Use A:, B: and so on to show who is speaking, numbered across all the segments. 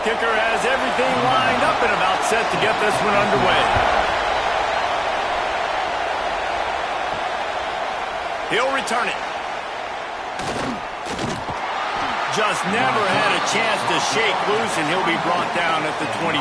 A: kicker has everything lined up and about set to get this one underway. He'll return it. Just never had a chance to shake loose, and he'll be brought down at the 24.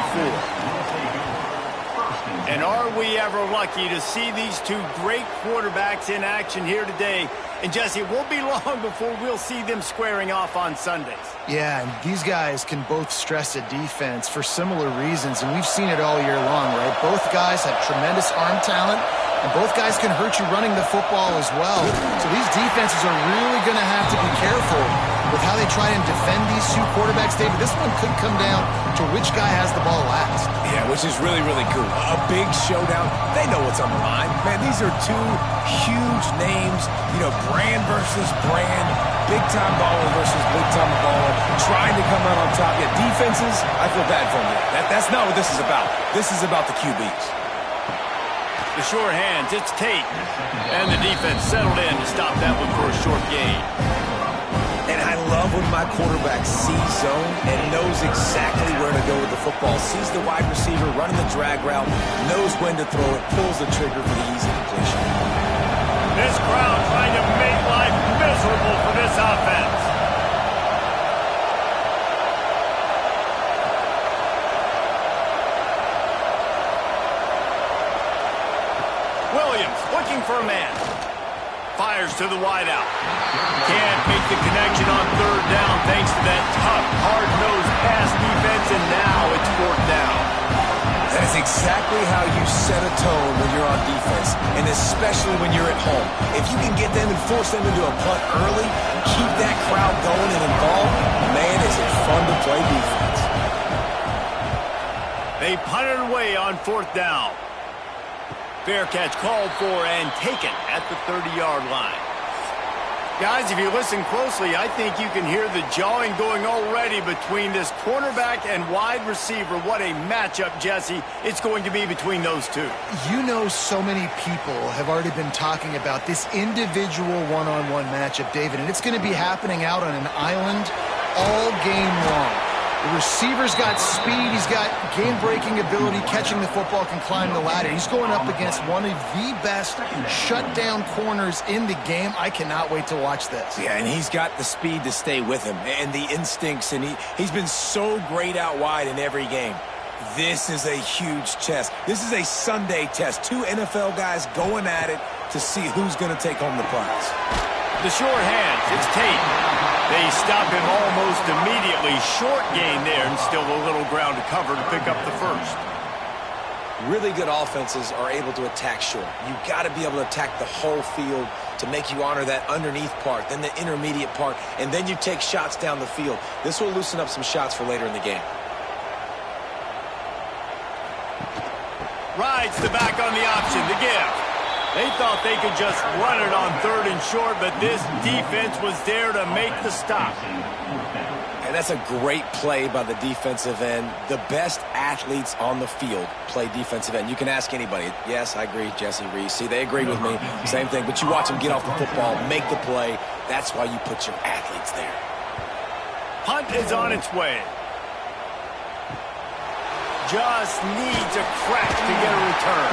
A: And are we ever lucky to see these two great quarterbacks in action here today? And Jesse, it won't be long before we'll see them squaring off on Sundays.
B: Yeah, and these guys can both stress a defense for similar reasons, and we've seen it all year long, right? Both guys have tremendous arm talent, and both guys can hurt you running the football as well. So these defenses are really going to have to be careful with how they try and defend these two quarterbacks, David. This one could come down to which guy has the ball last.
C: Yeah, which is really, really cool. A big showdown. They know what's on the line. Man, these are two huge names, you know, brand versus brand, big-time baller versus big-time baller, trying to come out on top. Yeah, defenses, I feel bad for them. That's not what this is about. This is about the QBs.
A: The short hands, it's Tate. And the defense settled in to stop that one for a short gain.
C: And I love when my quarterback sees zone and knows exactly where to go with the football. Sees the wide receiver running the drag route, knows when to throw it, pulls the trigger for the easy completion.
A: This crowd trying to make life miserable for this offense. Williams looking for a man. Fires to the wideout. Can't make the connection on third down thanks to that tough, hard-nosed pass defense, and now it's fourth down.
C: That is exactly how you set a tone when you're on defense, and especially when you're at home. If you can get them and force them into a punt early, keep that crowd going and involved, man, is it fun to play defense.
A: They punted away on fourth down. Fair catch called for and taken at the 30-yard line. Guys, if you listen closely, I think you can hear the jawing going already between this cornerback and wide receiver. What a matchup, Jesse, it's going to be between those two.
B: You know, so many people have already been talking about this individual one-on-one matchup, David, and it's going to be happening out on an island all game long. The receiver's got speed, he's got game-breaking ability, catching the football, can climb the ladder. He's going up against one of the best shutdown corners in the game. I cannot wait to watch this.
C: Yeah, and he's got the speed to stay with him and the instincts, and he's been so great out wide in every game. This is a huge test. This is a Sunday test. Two NFL guys going at it to see who's going to take home the prize.
A: The short hands, it's Tate. They stop him almost immediately. Short gain there, and still a little ground to cover to pick up the first.
C: Really good offenses are able to attack short. You've got to be able to attack the whole field to make you honor that underneath part, then the intermediate part, and then you take shots down the field. This will loosen up some shots for later in the game.
A: Rides the back on the option, the give. They thought they could just run it on third and short, but this defense was there to make the stop.
C: And that's a great play by the defensive end. The best athletes on the field play defensive end. You can ask anybody. Yes, I agree, Jesse Reese. See, they agreed with me. Same thing. But you watch them get off the football, make the play. That's why you put your athletes there.
A: Punt is on its way. Just needs a crack to get a return.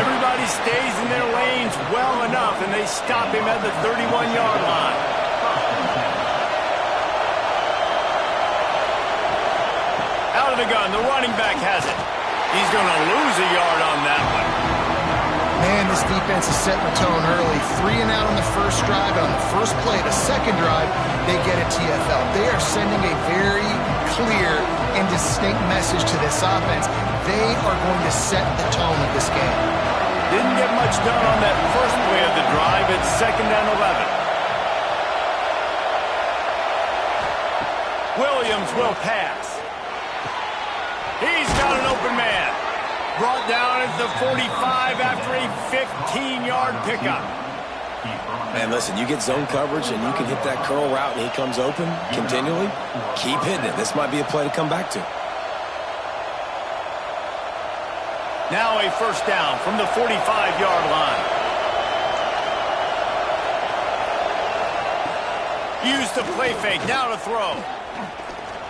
A: Everybody stays in their lanes well enough, and they stop him at the 31-yard line. Out of the gun, the running back has it. He's going to lose a yard on that one.
B: Man, this defense is setting the tone early. 3 and out on the first drive, and on the first play, the second drive, they get a TFL. They are sending a very clear and distinct message to this offense. They are going to set the tone of this game.
A: Didn't get much done on that first play of the drive. It's 2nd and 11. Williams will pass. He's got an open man. Brought down at the 45 after a 15-yard pickup.
C: Man, listen, you get zone coverage and you can hit that curl route and he comes open continually. Keep hitting it. This might be a play to come back to.
A: Now a first down from the 45-yard line. Use the play fake. Now to throw.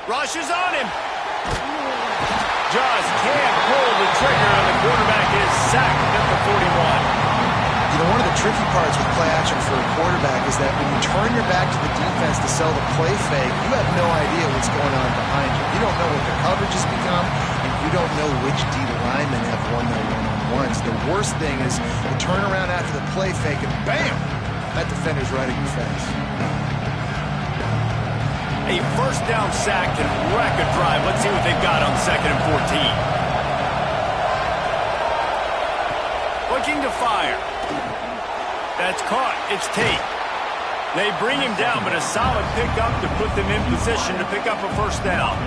A: Rushes on him. just can't pull the trigger, and the quarterback is sacked at the 41.
B: You know, one of the tricky parts with play action for a quarterback is that when you turn your back to the defense to sell the play fake, you have no idea what's going on behind you. You don't know what their coverage has become, and you don't know which D linemen have won their one-on-ones. The worst thing is you turn around after the play fake, and bam! That defender's right at your face.
A: A first down sack can wreck a drive. Let's see what they've got on 2nd and 14. Looking to fire. That's caught. It's Tate. They bring him down, but a solid pickup to put them in position to pick up a first down.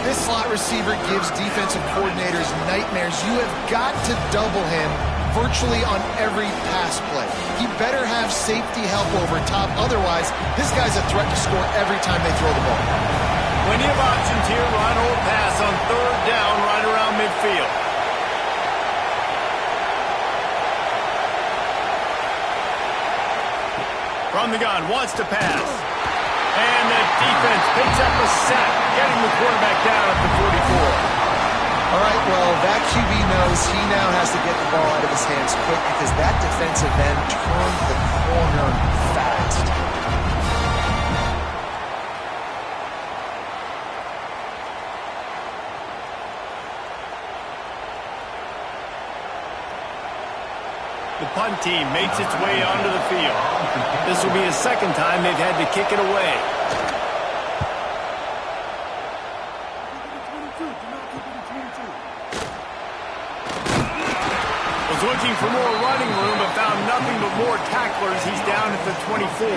B: This slot receiver gives defensive coordinators nightmares. You have got to double him virtually on every pass play. He better have safety help over top. Otherwise, this guy's a threat to score every time they throw the ball.
A: Plenty of options here. Run or pass on 3rd down right around midfield. From the gun, wants to pass. And the defense picks up a sack, getting the quarterback down at the 44.
B: All right, well, that QB knows he now has to get the ball out of his hands quick because that defensive end turned the corner fast.
A: The punt team makes its way onto the field. This will be the 2nd time they've had to kick it away. Was looking for more running room, but found nothing but more tacklers. He's down at the 24.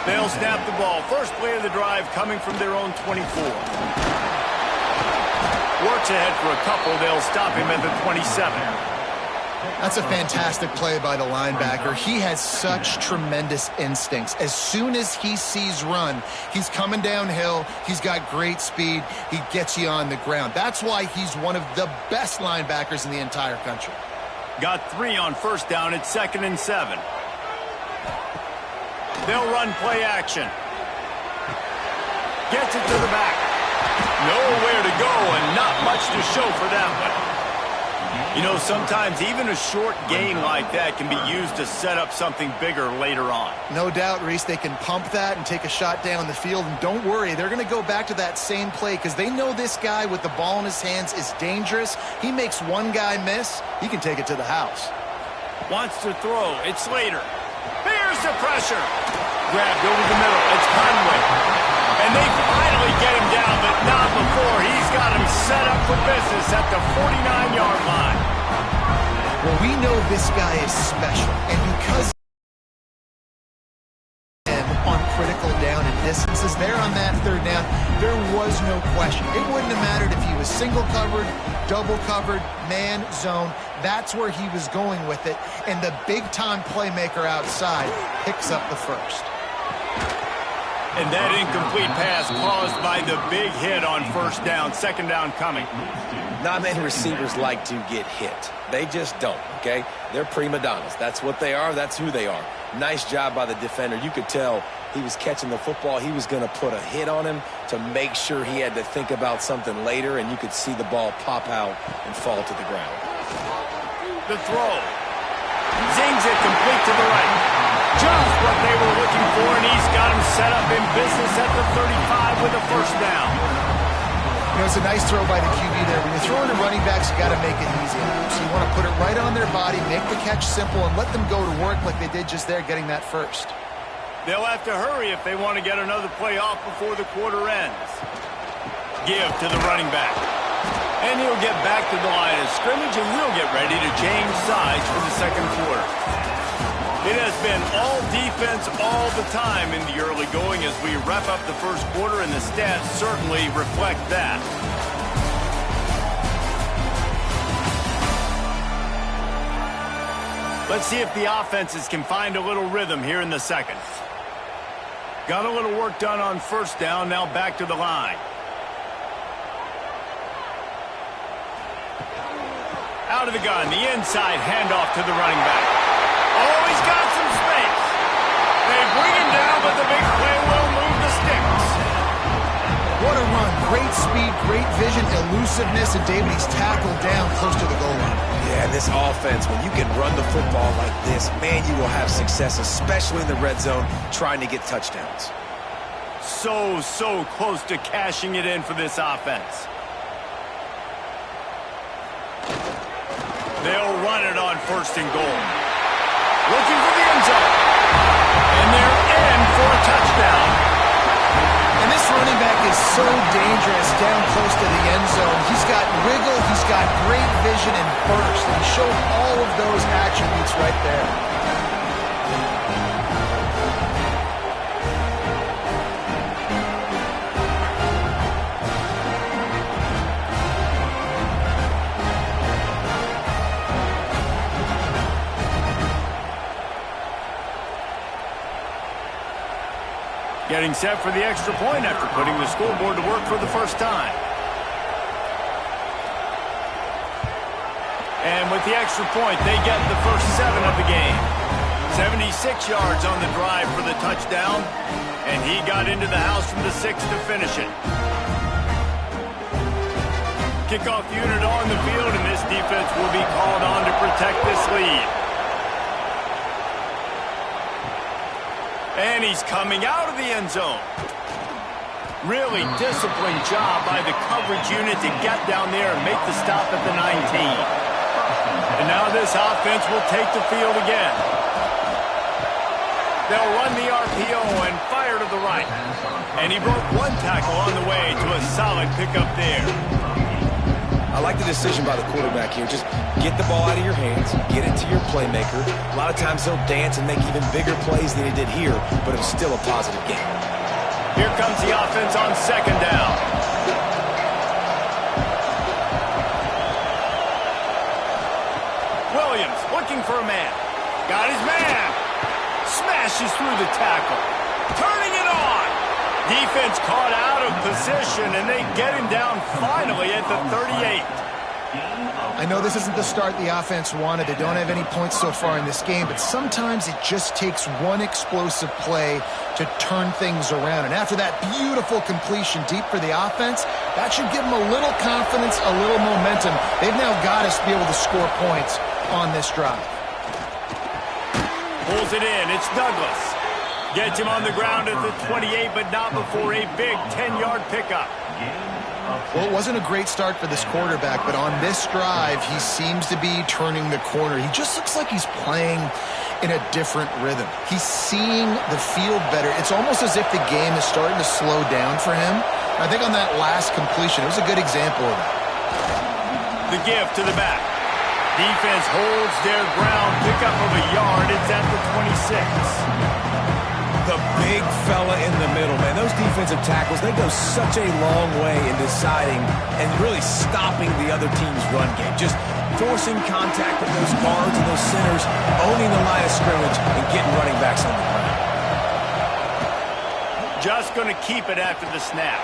A: They'll snap the ball. First play of the drive coming from their own 24. Works ahead for a couple. They'll stop him at the 27.
B: That's a fantastic play by the linebacker. He has such tremendous instincts. As soon as he sees run, he's coming downhill. He's got great speed. He gets you on the ground. That's why he's one of the best linebackers in the entire country.
A: Got 3 on first down at 2nd and 7. They'll run play action. Gets it to the back. Nowhere to go and not much to show for that one. You know, sometimes even a short gain like that can be used to set up something bigger later on.
B: No doubt, Reese, they can pump that and take a shot down the field. And don't worry, they're going to go back to that same play because they know this guy with the ball in his hands is dangerous. He makes one guy miss, he can take it to the house.
A: Wants to throw. It's Slater. Bears the pressure. Grabbed over the middle. It's Conway. And they finally get him down, but not before. He's got him set up for business at the 49-yard line.
B: Well, we know this guy is special, and because on critical down and distances there on that 3rd down, there was no question. It wouldn't have mattered if he was single covered, double covered, man, zone. That's where he was going with it, and the big-time playmaker outside picks up the first.
A: And that incomplete pass caused by the big hit on first down. 2nd down coming.
C: Not many receivers like to get hit. They just don't, okay? They're prima donnas. That's what they are. That's who they are. Nice job by the defender. You could tell he was catching the football. He was going to put a hit on him to make sure he had to think about something later, and you could see the ball pop out and fall to the ground.
A: The throw. Zings it complete to the right. Just what they were looking for, and he's got him set up in business at the 35 with a first down.
B: You know, it's a nice throw by the QB there. When you're throwing to running backs, you got to make it easy on them. So you want to put it right on their body, make the catch simple, and let them go to work like they did just there, getting that first.
A: They'll have to hurry if they want to get another play off before the quarter ends. Give to the running back. And he'll get back to the line of scrimmage, and we'll get ready to change sides for the 2nd quarter. It has been all defense all the time in the early going as we wrap up the 1st quarter, and the stats certainly reflect that. Let's see if the offenses can find a little rhythm here in the 2nd. Got a little work done on first down, now back to the line. Out of the gun, the inside handoff to the running back. Oh, he's got some space. They bring him down, but the big play will move the sticks.
B: What a run. great speed, great vision, elusiveness, and David, he's tackled down close to the goal line.
C: Yeah, this offense, when you can run the football like this, man, you will have success, especially in the red zone, trying to get touchdowns.
A: So close to cashing it in for this offense. They'll run it on 1st and goal. Looking for the end zone. And they're in for a touchdown.
B: And this running back is so dangerous down close to the end zone. He's got wiggle, he's got great vision and burst, and he showed all of those attributes right there.
A: Getting set for the extra point after putting the scoreboard to work for the first time. And with the extra point, they get the first 7 of the game. 76 yards on the drive for the touchdown, and he got into the house from the 6 to finish it. Kickoff unit on the field, and this defense will be called on to protect this lead. And he's coming out of the end zone. Really disciplined job by the coverage unit to get down there and make the stop at the 19. And now this offense will take the field again. They'll run the RPO and fire to the right. And he broke 1 tackle on the way to a solid pickup there.
C: I like the decision by the quarterback here. Just get the ball out of your hands, get it to your playmaker. A lot of times he'll dance and make even bigger plays than he did here, but it was still a positive game.
A: Here comes the offense on 2nd down. Williams looking for a man. Got his man. Smashes through the tackle. Turning it on. Defense caught out of position, and they get him down finally at the 38.
B: I know this isn't the start the offense wanted. They don't have any points so far in this game, but sometimes it just takes one explosive play to turn things around. And after that beautiful completion deep for the offense, that should give them a little confidence, a little momentum. They've now got us to be able to score points on this drive.
A: Pulls it in. It's Douglas. Gets him on the ground at the 28, but not before a big 10-yard pickup.
B: Well, it wasn't a great start for this quarterback, but on this drive, he seems to be turning the corner. He just looks like he's playing in a different rhythm. He's seeing the field better. It's almost as if the game is starting to slow down for him. I think on that last completion, it was a good example of that.
A: The give to the back. Defense holds their ground. Pickup of a yard. It's at the 26.
C: The big fella in the middle, man. Those defensive tackles, they go such a long way in deciding and really stopping the other team's run game. Just forcing contact with those guards and those centers, owning the line of scrimmage, and getting running backs on the ground.
A: Just going to keep it after the snap.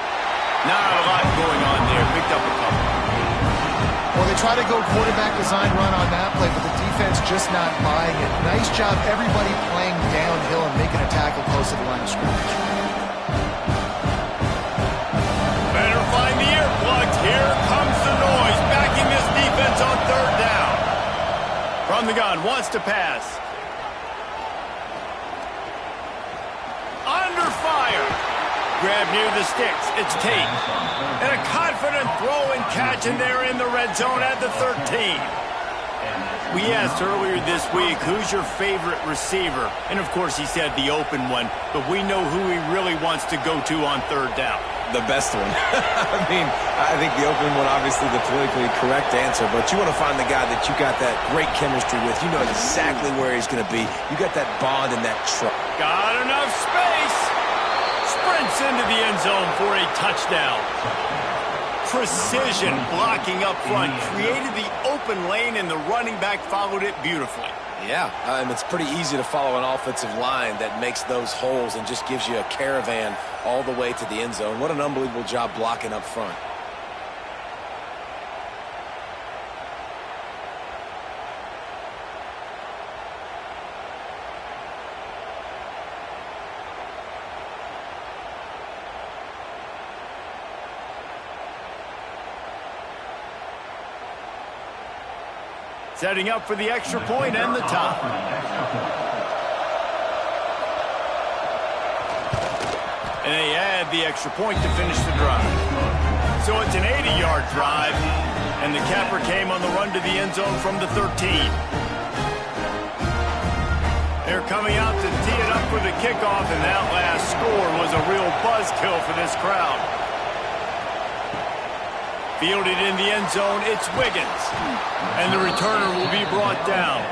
A: Not a lot going on there. Picked up a couple.
B: Well, they try to go quarterback design run on that play, but the defense just not buying it. Nice job, everybody playing downhill and making a tackle close to the line of scrimmage.
A: Better find the earplugs. Here comes the noise. Backing this defense on 3rd down. From the gun, wants to pass. Under fire. Grab near the sticks. It's Tate. And a confident throw and catch, and they're in the red zone at the 13. We asked earlier this week, who's your favorite receiver? And, of course, he said the open one. But we know who he really wants to go to on 3rd down.
C: The best one. I think the open one, obviously the politically correct answer, but you want to find the guy that you got that great chemistry with. You know exactly where he's going to be. You got that bond and that trust.
A: Got enough space. Sprints into the end zone for a touchdown. Precision blocking up front. Created the open lane, and the running back followed it beautifully.
C: Yeah, it's pretty easy to follow an offensive line that makes those holes and just gives you a caravan all the way to the end zone. What an unbelievable job blocking up front.
A: Setting up for the extra point and the top. And they add the extra point to finish the drive. So it's an 80-yard drive, and the capper came on the run to the end zone from the 13. They're coming out to tee it up for the kickoff, and that last score was a real buzzkill for this crowd. Fielded in the end zone, it's Wiggins. And the returner will be brought down.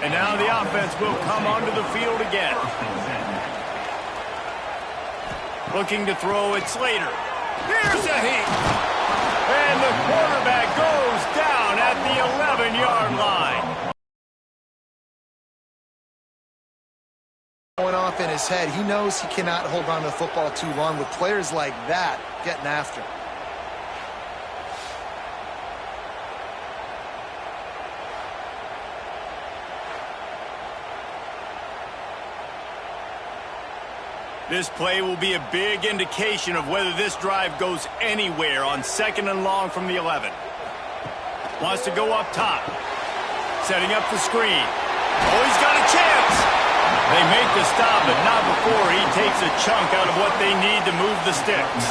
A: And now the offense will come onto the field again. Looking to throw, it's Slater. Here's a heat. And the quarterback goes down at the 11-yard line.
B: Going off in his head, he knows he cannot hold on to the football too long with players like that getting after him.
A: This play will be a big indication of whether this drive goes anywhere on 2nd and long from the 11. Wants to go up top. Setting up the screen. Oh, he's got a chance. They make the stop, but not before he takes a chunk out of what they need to move the sticks.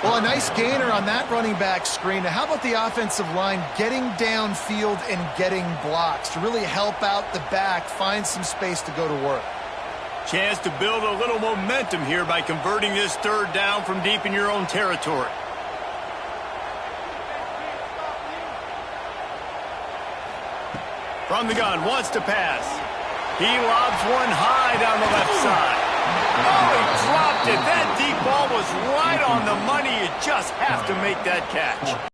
B: Well, a nice gainer on that running back screen. Now, how about the offensive line getting downfield and getting blocks to really help out the back, find some space to go to work?
A: Chance to build a little momentum here by converting this 3rd down from deep in your own territory. From the gun, wants to pass. He lobs one high down the left side. Oh, he dropped it. That deep ball was right on the money. You just have to make that catch.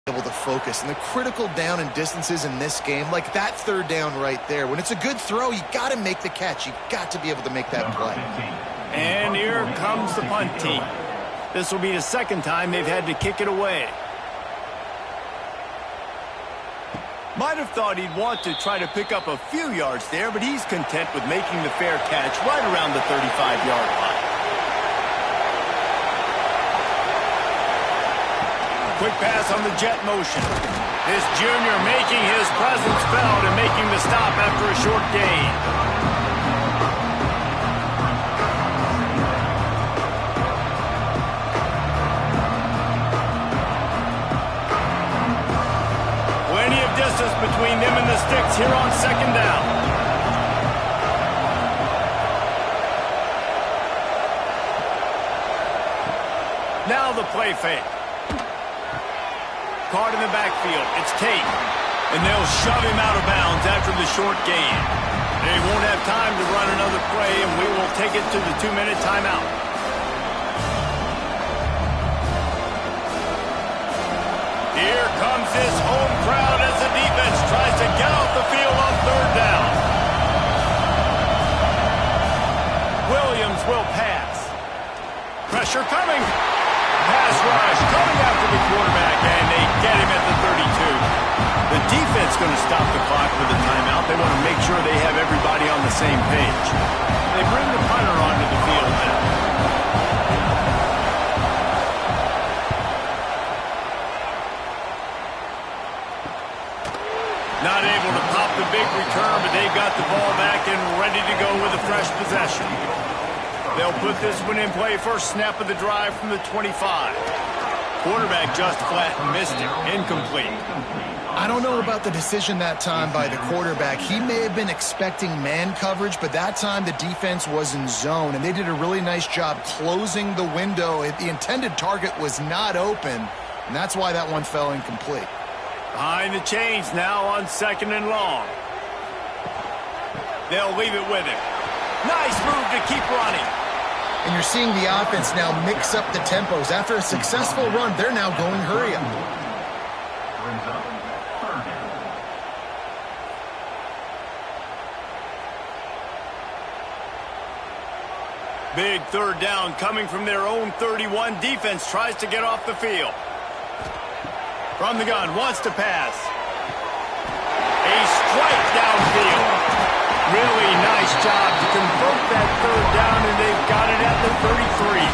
B: Able to focus and the critical down and distances in this game, like that 3rd down right there. When it's a good throw, you got to make the catch. You got to be able to make that play.
A: And here comes the punt team. This will be the 2nd time they've had to kick it away. Might have thought he'd want to try to pick up a few yards there, but he's content with making the fair catch right around the 35-yard line. Quick pass on the jet motion. This junior making his presence felt and making the stop after a short gain. Plenty of distance between them and the sticks here on 2nd down. Now the play fake. Caught in the backfield. It's Tate. And they'll shove him out of bounds after the short gain. They won't have time to run another play, and we will take it to the 2-minute timeout. Here comes this home crowd as the defense tries to get off the field on 3rd down. Williams will pass. Pressure coming. Pass rush coming after the quarterback, and they get him at the 32. The defense going to stop the clock with a timeout. They want to make sure they have everybody on the same page. They bring the punter onto the field now. Not able to pop the big return, but they've got the ball back and ready to go with a fresh possession. They'll put this one in play first snap of the drive from the 25. Quarterback just flat missed it. Incomplete.
B: I don't know about the decision that time by the quarterback. He may have been expecting man coverage, but that time the defense was in zone, and they did a really nice job closing the window. The intended target was not open, and that's why that one fell incomplete.
A: Behind the chains now on 2nd and long. They'll leave it with him. Nice move to keep running.
B: And you're seeing the offense now mix up the tempos. After a successful run, they're now going hurry up.
A: Big 3rd down coming from their own 31. Defense tries to get off the field. From the gun, wants to pass. A strike downfield. Really nice job to convert that 3rd down, and they've got it at the 33.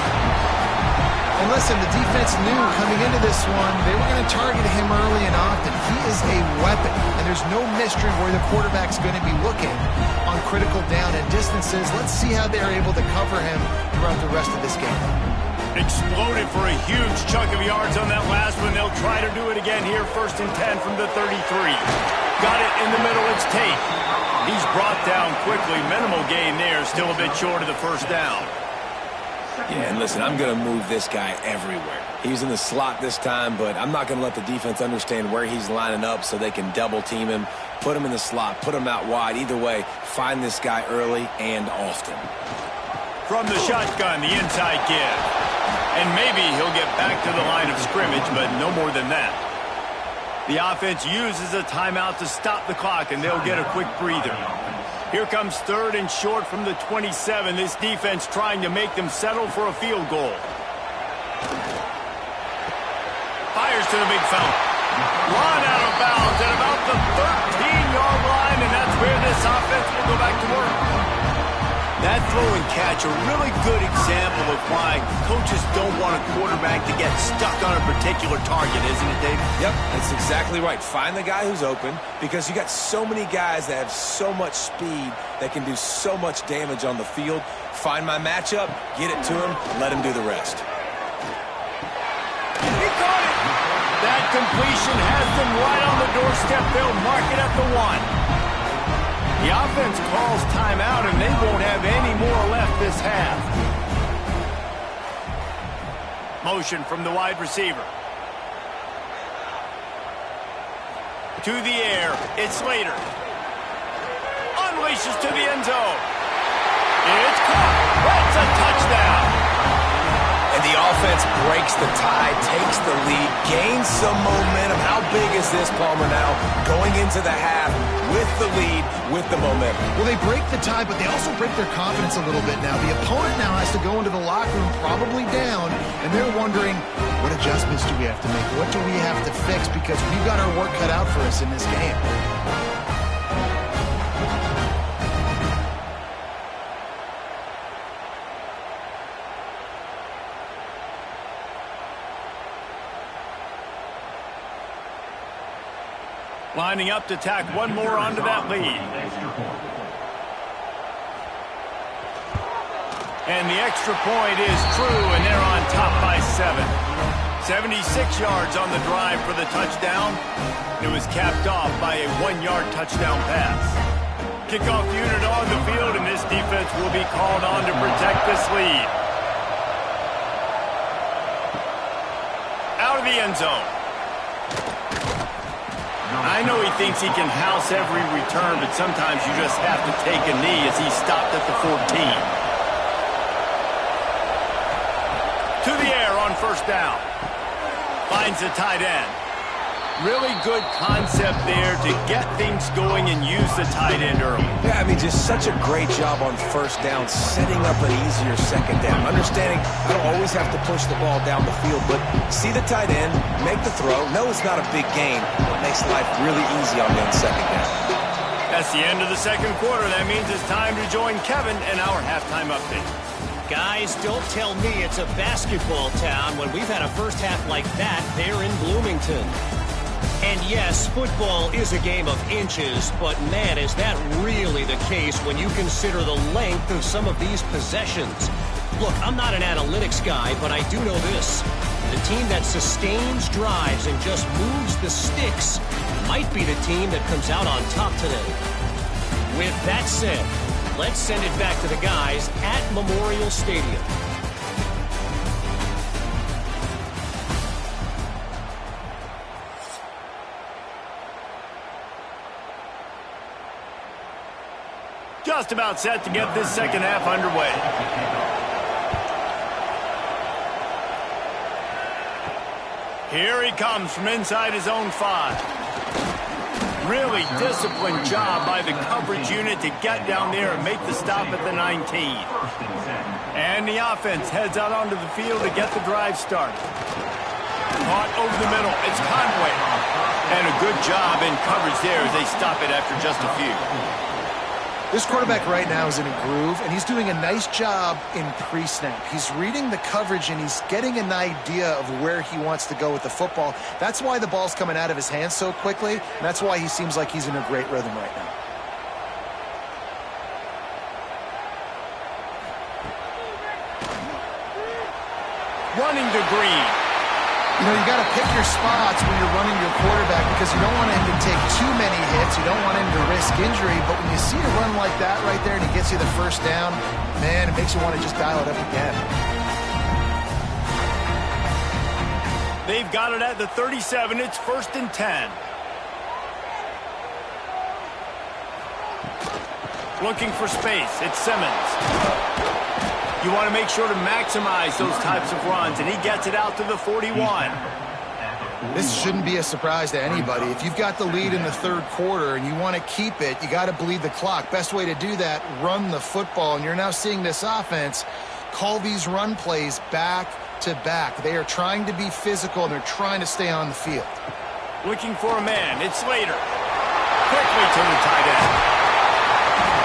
B: And listen, the defense knew coming into this one, they were going to target him early and often. He is a weapon, and there's no mystery where the quarterback's going to be looking on critical down and distances. Let's see how they're able to cover him throughout the rest of this game.
A: Exploded for a huge chunk of yards on that last one. They'll try to do it again here, 1st and 10 from the 33. Got it in the middle, it's Tate. He's brought down quickly. Minimal gain there, still a bit short of the 1st down.
C: Yeah, and listen, I'm going to move this guy everywhere. He's in the slot this time, but I'm not going to let the defense understand where he's lining up so they can double team him, put him in the slot, put him out wide. Either way, find this guy early and often.
A: From the shotgun, the inside give. And maybe he'll get back to the line of scrimmage, but no more than that. The offense uses a timeout to stop the clock, and they'll get a quick breather. Here comes 3rd and short from the 27. This defense trying to make them settle for a field goal. Fires to the big fella. Run out of bounds at about the 13-yard line, and that's where this offense will go back to work. That throw and catch, a really good example of why coaches don't want a quarterback to get stuck on a particular target, isn't it, Dave?
C: Yep, that's exactly right. Find the guy who's open because you got so many guys that have so much speed that can do so much damage on the field. Find my matchup, get it to him, let him do the rest.
A: He caught it! That completion has them right on the doorstep. They'll mark it at the 1. The offense calls timeout, and they won't have any more left this half. Motion from the wide receiver. To the air, it's Slater. Unleashes to the end zone. It's caught. That's a touchdown.
C: And the offense breaks the tie, takes the lead, gains some momentum. How big is this, Palmer, now? Going into the half with the lead, with the momentum.
B: Well, they break the tie, but they also break their confidence a little bit now. The opponent now has to go into the locker room probably down, and they're wondering, what adjustments do we have to make? What do we have to fix? Because we've got our work cut out for us in this game.
A: Lining up to tack one more onto that lead. And the extra point is true, and they're on top by 7. 76 yards on the drive for the touchdown. It was capped off by a 1-yard touchdown pass. Kickoff unit on the field, and this defense will be called on to protect this lead. Out of the end zone. I know he thinks he can house every return, but sometimes you just have to take a knee as he stopped at the 14. To the air on 1st down. Finds the tight end. Really good concept there to get things going and use the tight end early.
C: Yeah, I mean, just such a great job on 1st down, setting up an easier 2nd down. Understanding I don't always have to push the ball down the field, but see the tight end, make the throw. No, it's not a big gain, but makes life really easy on that 2nd down.
A: That's the end of the 2nd quarter. That means it's time to join Kevin in our halftime update.
D: Guys, don't tell me it's a basketball town when we've had a first half like that there in Bloomington. And yes, football is a game of inches, but man, is that really the case when you consider the length of some of these possessions. Look, I'm not an analytics guy, but I do know this. The team that sustains drives and just moves the sticks might be the team that comes out on top today. With that said, let's send it back to the guys at Memorial Stadium.
A: Just about set to get this 2nd half underway. Here he comes from inside his own 5. Really disciplined job by the coverage unit to get down there and make the stop at the 19. And the offense heads out onto the field to get the drive started. Caught over the middle. It's Conway. And a good job in coverage there as they stop it after just a few.
B: This quarterback right now is in a groove, and he's doing a nice job in pre-snap. He's reading the coverage, and he's getting an idea of where he wants to go with the football. That's why the ball's coming out of his hands so quickly, and that's why he seems like he's in a great rhythm right now.
A: Running to Green.
B: You know, you got to pick your spots when you're running your quarterback because you don't want him to take too many hits. You don't want him to risk injury. But when you see a run like that right there and he gets you the first down, man, it makes you want to just dial it up again.
A: They've got it at the 37. It's 1st and 10. Looking for space. It's Simmons. You want to make sure to maximize those types of runs, and he gets it out to the 41.
B: This shouldn't be a surprise to anybody. If you've got the lead in the third quarter and you want to keep it, you got to bleed the clock. Best way to do that, run the football. And you're now seeing this offense call these run plays back to back. They are trying to be physical, and they're trying to stay on the field.
A: Looking for a man. It's Slater. Quickly to the tight end.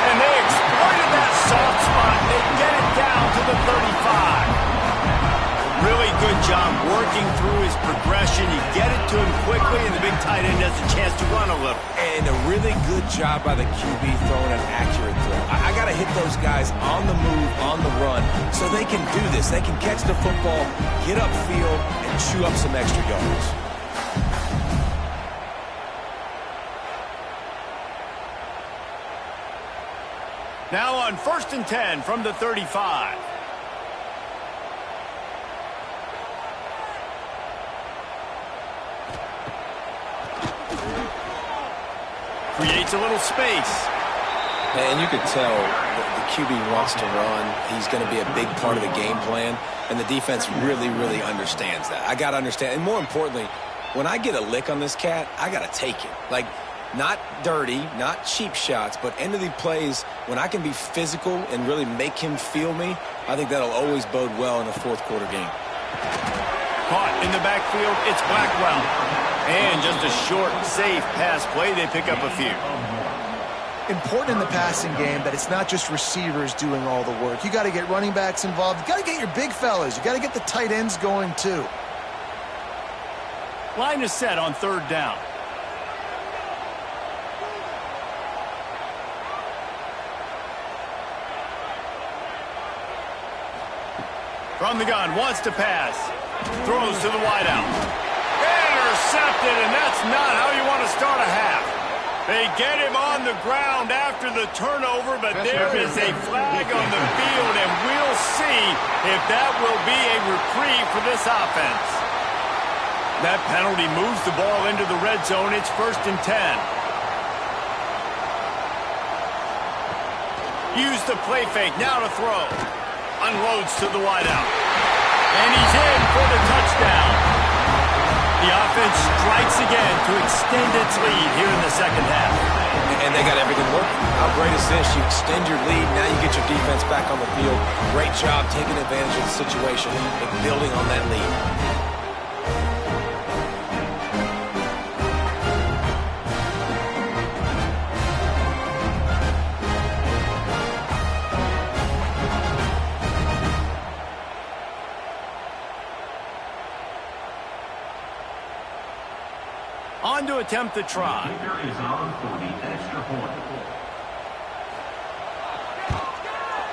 A: And they exploited that soft spot, and they get it down to the 35. Really good job working through his progression. You get it to him quickly, and the big tight end has a chance to run a little.
C: And a really good job by the QB throwing an accurate throw. I got to hit those guys on the move, on the run, so they can do this. They can catch the football, get upfield, and chew up some extra yards.
A: Now on 1st and 10 from the 35. Creates a little space.
C: And you could tell the QB wants to run. He's going to be a big part of the game plan. And the defense really, really understands that. I got to understand. And more importantly, when I get a lick on this cat, I got to take it. Like, not dirty, not cheap shots, but end of the plays, when I can be physical and really make him feel me, I think that'll always bode well in a fourth quarter game.
A: Caught in the backfield, it's Blackwell. And just a short, safe pass play, they pick up a few.
B: Important in the passing game that it's not just receivers doing all the work. You got to get running backs involved. You got to get your big fellas. You got to get the tight ends going too.
A: Line is set on 3rd down. From the gun, wants to pass. Throws to the wideout. Intercepted, and that's not how you want to start a half. They get him on the ground after the turnover, but there is a flag on the field, and we'll see if that will be a reprieve for this offense. That penalty moves the ball into the red zone. It's 1st and 10. Use the play fake, now to throw. Unloads to the wideout. And he's in for the touchdown. The offense strikes again to extend its lead here in the second half.
C: And they got everything working. How great is this? You extend your lead, now you get your defense back on the field. Great job taking advantage of the situation and building on that lead.
A: On to attempt the try.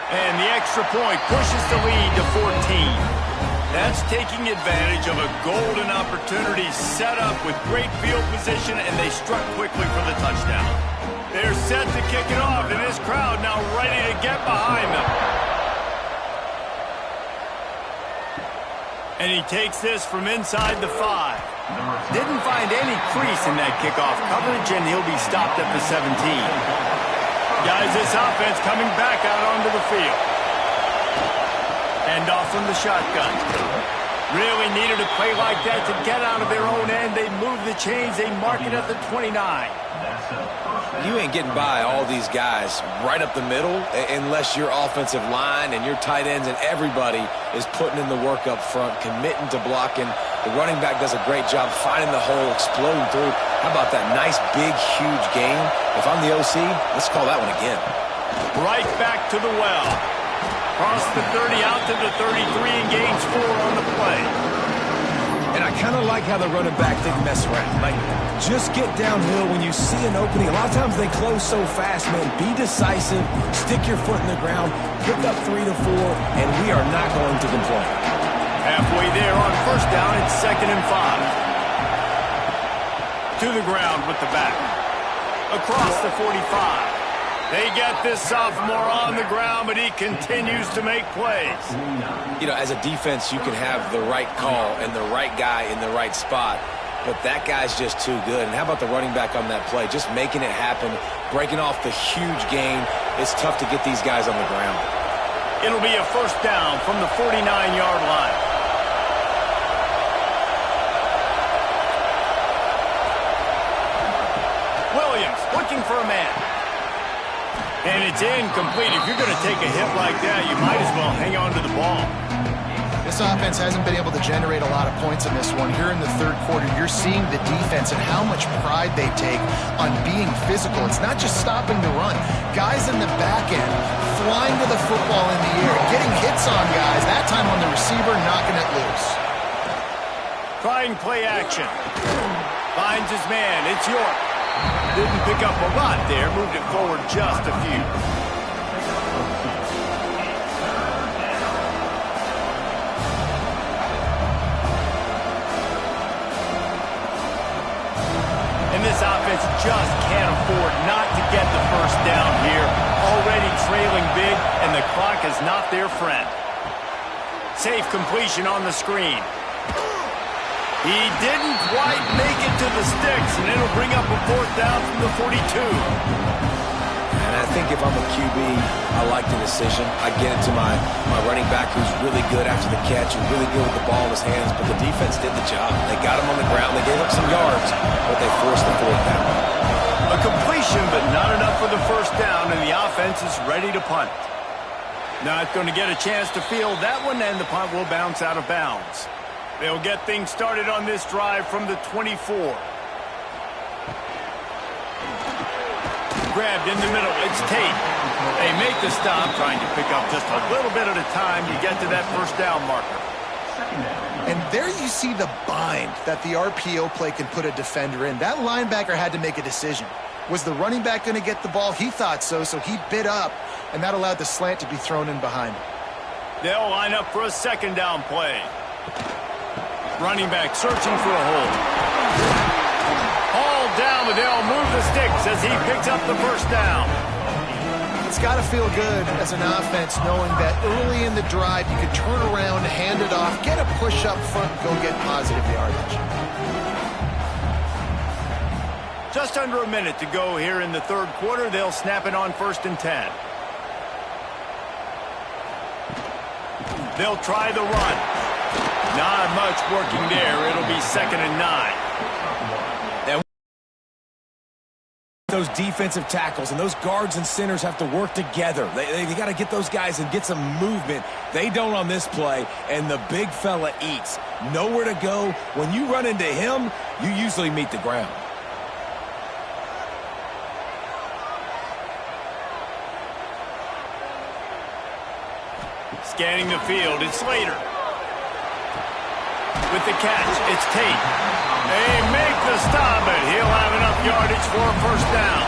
A: And the extra point pushes the lead to 14. That's taking advantage of a golden opportunity set up with great field position, and they struck quickly for the touchdown. They're set to kick it off, and this crowd now ready to get behind them. And he takes this from inside the 5. Didn't find any crease in that kickoff coverage, and he'll be stopped at the 17. Guys, this offense coming back out onto the field. Hand off from the shotgun. Really needed a play like that to get out of their own end. They move the chains. They mark it at the 29.
C: You ain't getting by all these guys right up the middle unless your offensive line and your tight ends and everybody is putting in the work up front, committing to blocking. The running back does a great job finding the hole, exploding through. How about that nice, big, huge game? If I'm the OC, let's call that one again.
A: Right back to the well. Cross the 30 out to the 33 and gains 4 on the play.
C: And I kind of like how the running back didn't mess around. Like, just get downhill when you see an opening. A lot of times they close so fast, man. Be decisive, stick your foot in the ground, pick up 3 to 4, and we are not going to complain.
A: Halfway there on first down, it's 2nd and 5. To the ground with the back. Across the 45. They get this sophomore on the ground, but he continues to make plays.
C: You know, as a defense, you can have the right call and the right guy in the right spot, but that guy's just too good. And how about the running back on that play? Just making it happen, breaking off the huge gain. It's tough to get these guys on the ground.
A: It'll be a first down from the 49-yard line. Williams looking for a man. And it's incomplete. If you're going to take a hit like that, you might as well hang on to the ball.
B: This offense hasn't been able to generate a lot of points in this one. Here in the third quarter, you're seeing the defense and how much pride they take on being physical. It's not just stopping the run. Guys in the back end flying to the football in the air, getting hits on guys, that time on the receiver, knocking it loose.
A: Trying play action. Finds his man. It's York. Didn't pick up a lot there. Moved it forward just a few. And this offense just can't afford not to get the first down here. Already trailing big, and the clock is not their friend. Safe completion on the screen. He didn't quite make it to the sticks, and it'll bring up a fourth down from the 42.
C: And I think if I'm a QB, I like the decision. I get it to my running back who's really good after the catch and really good with the ball in his hands, but the defense did the job. They got him on the ground. They gave up some yards, but they forced the fourth down.
A: A completion, but not enough for the first down, and the offense is ready to punt. Not going to get a chance to field that one, and the punt will bounce out of bounds. They'll get things started on this drive from the 24. Grabbed in the middle. It's Tate. They make the stop, trying to pick up just a little bit at a time to get to that first down marker.
B: And there you see the bind that the RPO play can put a defender in. That linebacker had to make a decision. Was the running back going to get the ball? He thought so, so he bit up, and that allowed the slant to be thrown in behind him.
A: They'll line up for a second down play. Running back searching for a hole. All down, but they'll move the sticks as he picks up the first down.
B: It's got to feel good as an offense knowing that early in the drive you can turn around, hand it off, get a push up front, and go get positive yardage.
A: Just under a minute to go here in the third quarter. They'll snap it on 1st and 10. They'll try the run. Not much working there. It'll be 2nd and 9.
C: Those defensive tackles and those guards and centers have to work together. They got to get those guys and get some movement. They don't on this play, and the big fella eats. Nowhere to go. When you run into him, you usually meet the ground.
A: Scanning the field, it's Slater. With the catch, it's Tate. They make the stop, but he'll have enough yardage for a first down.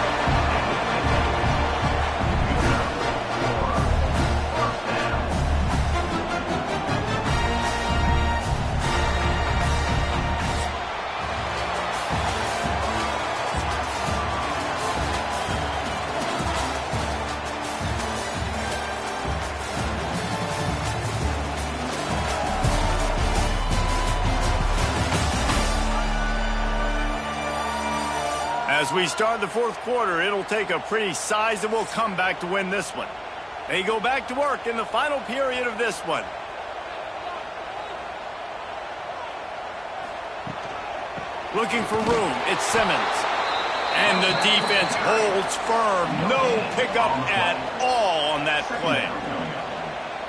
A: As we start the fourth quarter, it'll take a pretty sizable comeback to win this one. They go back to work in the final period of this one. Looking for room, it's Simmons. And the defense holds firm. No pickup at all on that play.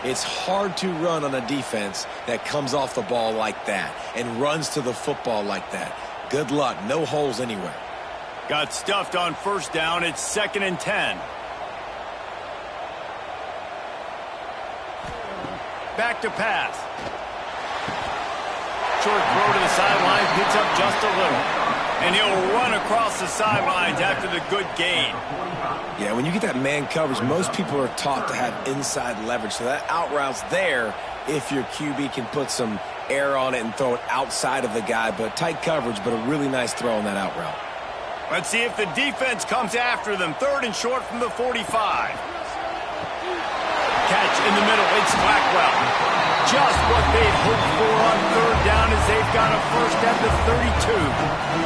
C: It's hard to run on a defense that comes off the ball like that and runs to the football like that. Good luck. No holes anywhere.
A: Got stuffed on first down. It's 2nd and 10. back to pass. Short throw to the sideline, picks up just a little. And he'll run across the sidelines after the good gain.
C: Yeah, when you get that man coverage, most people are taught to have inside leverage. So that out route's there if your QB can put some air on it and throw it outside of the guy. But tight coverage, but a really nice throw on that out route.
A: Let's see if the defense comes after them. 3rd and short from the 45. Catch in the middle. It's Blackwell. Just what they'd hoped for on 3rd down as they've got a first at the 32.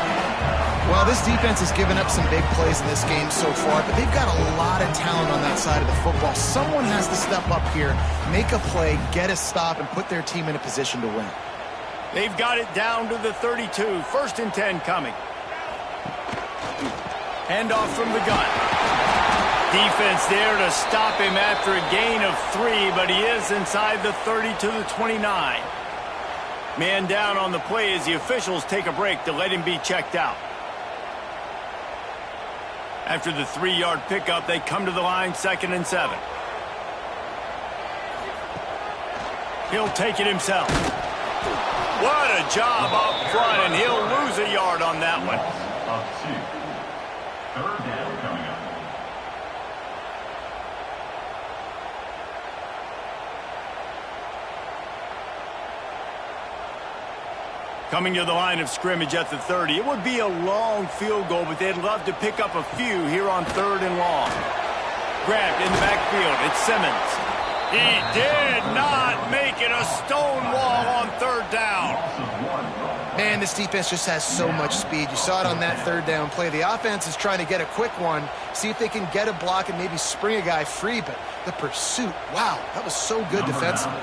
B: Well, this defense has given up some big plays in this game so far, but they've got a lot of talent on that side of the football. Someone has to step up here, make a play, get a stop, and put their team in a position to win.
A: They've got it down to the 32. 1st and 10 coming. Handoff from the gun. Defense there to stop him after a gain of 3, but he is inside the 30 to the 29. Man down on the play as the officials take a break to let him be checked out. After the 3-yard pickup, they come to the line, 2nd and 7. He'll take it himself. What a job up front, and he'll lose a yard on that one.
E: 3rd down coming up.
A: Coming to the line of scrimmage at the 30. It would be a long field goal, but they'd love to pick up a few here on 3rd and long. Grabbed in the backfield. It's Simmons. He did not make it a stone wall on 3rd down.
B: Man, this defense just has so much speed. You saw it on that 3rd down play. The offense is trying to get a quick one, see if they can get a block and maybe spring a guy free, but the pursuit, wow, that was so good defensively.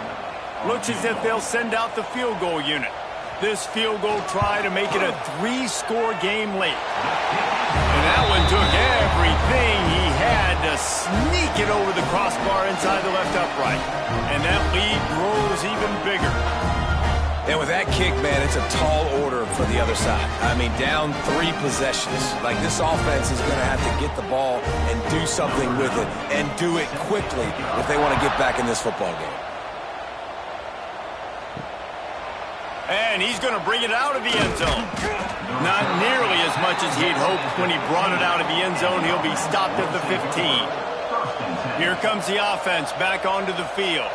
A: Looks as if they'll send out the field goal unit. This field goal try to make it a 3-score game late. And that one took everything he had to sneak it over the crossbar inside the left upright. And that lead grows even bigger.
C: And with that kick, man, it's a tall order for the other side. I mean, down 3 possessions. Like, this offense is going to have to get the ball and do something with it, and do it quickly if they want to get back in this football game.
A: And he's going to bring it out of the end zone. Not nearly as much as he'd hoped when he brought it out of the end zone. He'll be stopped at the 15. Here comes the offense back onto the field.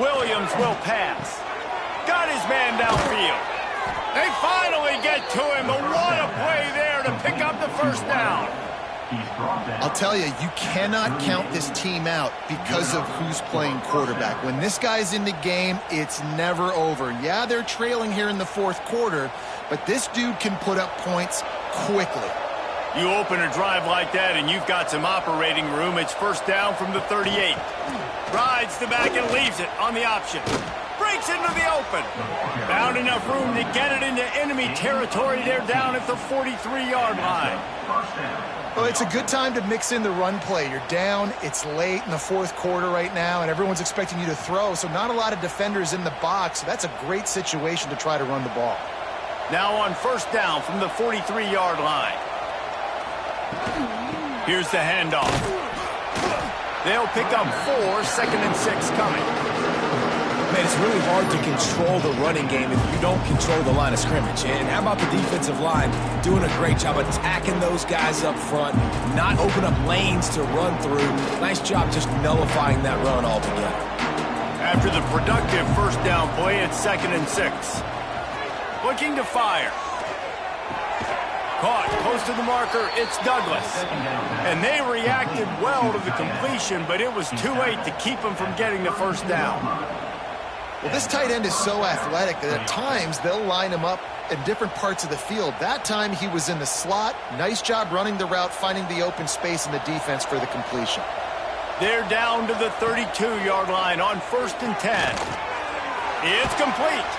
A: Williams will pass. Got his man downfield. They finally get to him, but what a play there to pick up the first down.
B: I'll tell you, you cannot count this team out because of who's playing quarterback. When this guy's in the game, it's never over. Yeah, they're trailing here in the 4th quarter, but this dude can put up points quickly.
A: You open a drive like that and you've got some operating room. It's 1st down from the 38. Rides the back and leaves it on the option. Breaks into the open. Found enough room to get it into enemy territory. They're down at the 43-yard line.
B: Well, it's a good time to mix in the run play. You're down, it's late in the 4th quarter right now, and everyone's expecting you to throw, so not a lot of defenders in the box. So that's a great situation to try to run the ball.
A: Now on 1st down from the 43-yard line. Here's the handoff. They'll pick up 4, 2nd and 6 coming.
C: Man, it's really hard to control the running game if you don't control the line of scrimmage. And how about the defensive line doing a great job attacking those guys up front, not open up lanes to run through. Nice job just nullifying that run altogether.
A: After the productive 1st down play, it's 2nd and 6. Looking to fire. Caught close to the marker, it's Douglas. And they reacted well to the completion, but it was too late to keep them from getting the 1st down.
B: Well, this tight end is so athletic that at times they'll line him up in different parts of the field. That time he was in the slot. Nice job running the route, finding the open space in the defense for the completion.
A: They're down to the 32-yard line on 1st and 10. It's complete.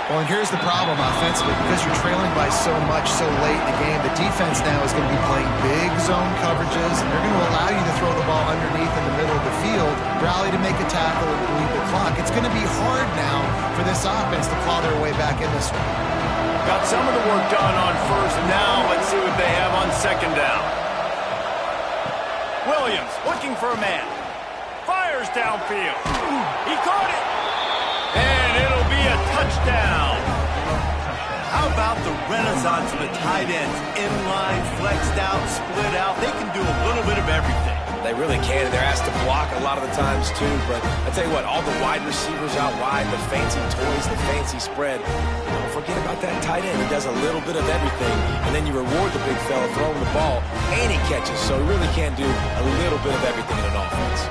B: Well, and here's the problem offensively. Because you're trailing by so much so late in the game, the defense now is going to be playing big zone coverages, and they're going to allow you to throw the ball underneath in the middle of the field, rally to make a tackle, and bleed the clock. It's going to be hard now for this offense to claw their way back in this one.
A: Got some of the work done on 1st. Now let's see what they have on 2nd down. Williams looking for a man. Fire! fires downfield. He caught it. And it'll be a touchdown. How about the renaissance of the tight ends? Inline, flexed out, split out. They can do a little bit of everything.
C: They really can. They're asked to block a lot of the times, too. But I tell you what, all the wide receivers out wide, the fancy toys, the fancy spread, don't forget about that tight end. He does a little bit of everything. And then you reward the big fella throwing the ball, and he catches. So he really can do a little bit of everything in an offense.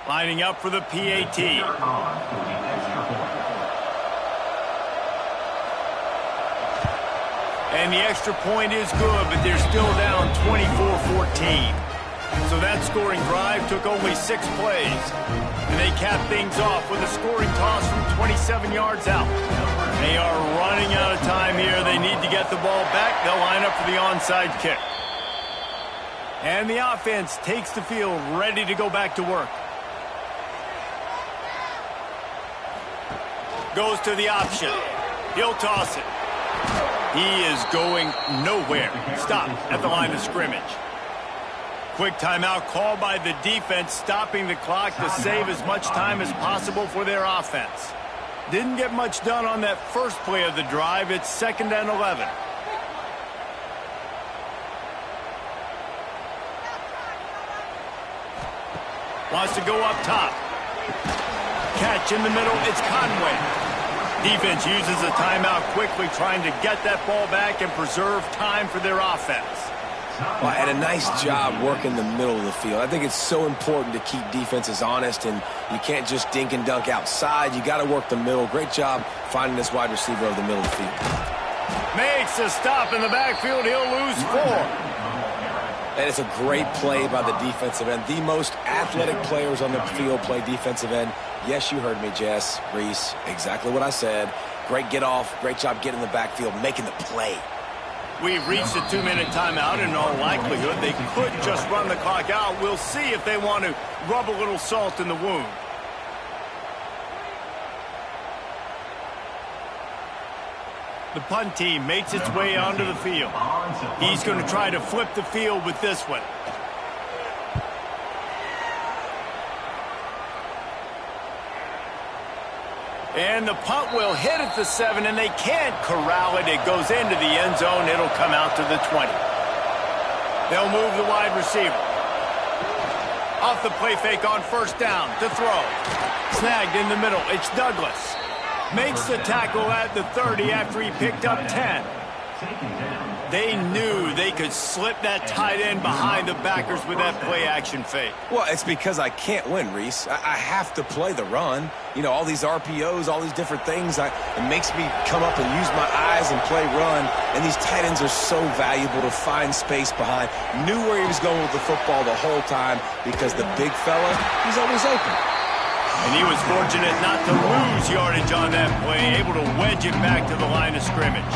A: Lining up for the PAT. And the extra point is good, but they're still down 24-14. So that scoring drive took only 6 plays. And they cap things off with a scoring toss from 27 yards out. They are running out of time here. They need to get the ball back. They'll line up for the onside kick. And the offense takes the field, ready to go back to work. Goes to the option. He'll toss it. He is going nowhere. Stop at the line of scrimmage. Quick timeout called by the defense, stopping the clock to save as much time as possible for their offense. Didn't get much done on that first play of the drive. It's 2nd and 11. Wants to go up top. Catch in the middle. It's Conway. Defense uses a timeout quickly, trying to get that ball back and preserve time for their offense.
C: Well, and a nice job working the middle of the field. I think it's so important to keep defenses honest, and you can't just dink and dunk outside. You got to work the middle. Great job finding this wide receiver over the middle of the field.
A: Makes a stop in the backfield. He'll lose 4.
C: And it's a great play by the defensive end. The most athletic players on the field play defensive end. Yes, you heard me, Jess, Reese. Exactly what I said. Great get off. Great job getting in the backfield, making the play.
A: We've reached a 2-minute timeout. In all likelihood, they could just run the clock out. We'll see if they want to rub a little salt in the wound. The punt team makes its way onto the field. He's going to try to flip the field with this one. And the punt will hit at the 7, and they can't corral it. It goes into the end zone. It'll come out to the 20. They'll move the wide receiver. Off the play fake on 1st down to throw. Snagged in the middle. It's Douglas. Makes the tackle at the 30 after he picked up 10. They knew they could slip that tight end behind the backers with that play-action fake.
C: Well, it's because I can't win, Reese. I have to play the run. You know, all these RPOs, all these different things, it makes me come up and use my eyes and play run. And these tight ends are so valuable to find space behind. Knew where he was going with the football the whole time because the big fella, he's always open.
A: And he was fortunate not to lose yardage on that play, able to wedge it back to the line of scrimmage.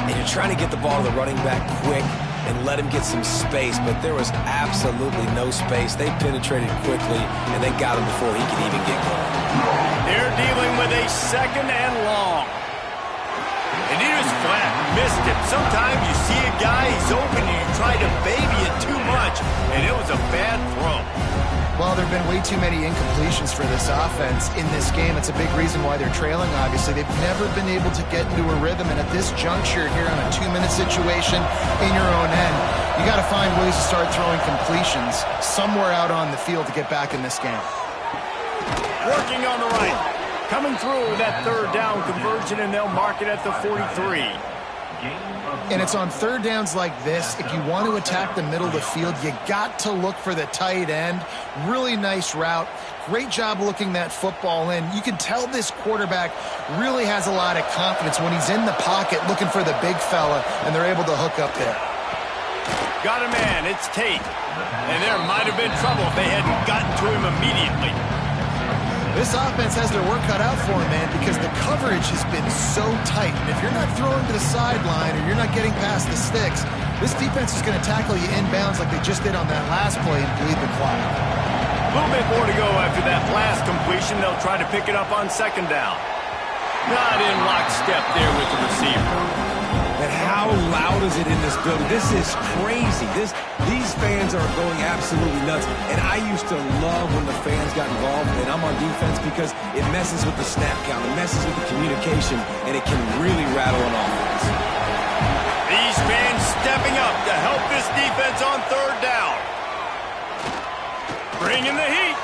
C: And you're trying to get the ball to the running back quick and let him get some space, but there was absolutely no space. They penetrated quickly, and they got him before he could even get going.
A: They're dealing with a 2nd and long. And he just flat missed it. Sometimes you see a guy, he's open, and you try to baby it too much, and it was a bad throw.
B: Well, there have been way too many incompletions for this offense in this game. It's a big reason why they're trailing, obviously. They've never been able to get into a rhythm, and at this juncture here on a 2-minute situation in your own end, you got to find ways to start throwing completions somewhere out on the field to get back in this game.
A: Working on the right. Coming through that 3rd down conversion, and they'll mark it at the 43.
B: And it's on 3rd downs like this. If you want to attack the middle of the field, you got to look for the tight end. Really nice route. Great job looking that football in. You can tell this quarterback really has a lot of confidence when he's in the pocket looking for the big fella, and they're able to hook up there.
A: Got a man. It's Tate. And there might have been trouble if they hadn't gotten to him immediately.
B: This offense has their work cut out for them, man, because the coverage has been so tight. And if you're not throwing to the sideline or you're not getting past the sticks, this defense is going to tackle you inbounds like they just did on that last play and bleed the clock.
A: A little bit more to go after that last completion. They'll try to pick it up on 2nd down. Not in lockstep there with the receiver.
C: And how loud is it in this building? This is crazy. These fans are going absolutely nuts. And I used to love when the fans got involved, and I'm on defense because it messes with the snap count, it messes with the communication, and it can really rattle an offense.
A: These fans stepping up to help this defense on third down. Bringing the heat.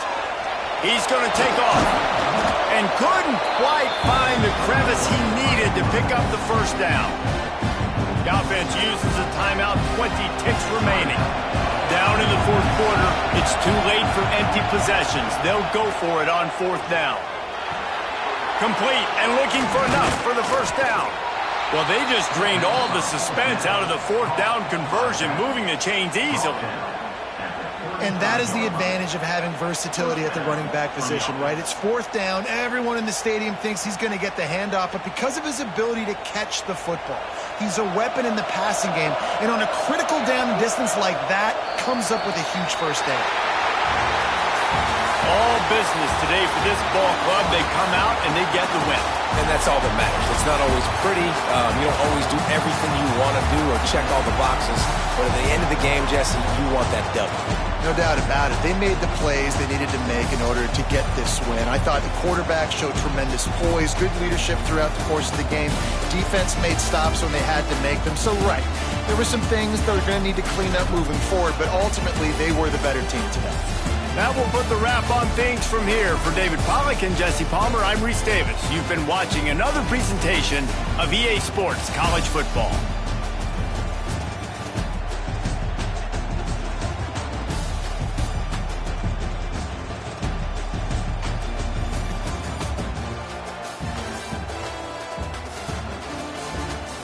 A: He's going to take off. And couldn't quite find the crevice he needed to pick up the first down. The offense uses a timeout, 20 ticks remaining. Down in the fourth quarter, it's too late for empty possessions. They'll go for it on fourth down. Complete and looking for enough for the first down. Well, they just drained all the suspense out of the fourth down conversion, moving the chains easily.
B: And that is the advantage of having versatility at the running back position, right? It's fourth down. Everyone in the stadium thinks he's going to get the handoff, but because of his ability to catch the football, he's a weapon in the passing game. And on a critical down distance like that, comes up with a huge first down.
A: All business today for this ball club. They come out and they get the win.
C: And that's all that matters. It's not always pretty. You don't always do everything you want to do or check all the boxes. But at the end of the game, Jesse, you want that W.
B: No doubt about it. They made the plays they needed to make in order to get this win. I thought the quarterback showed tremendous poise, good leadership throughout the course of the game. Defense made stops when they had to make them. So, right, there were some things they're going to need to clean up moving forward, but ultimately they were the better team today.
A: That will put the wrap on things from here. For David Pollack and Jesse Palmer, I'm Reese Davis. You've been watching another presentation of EA Sports College Football.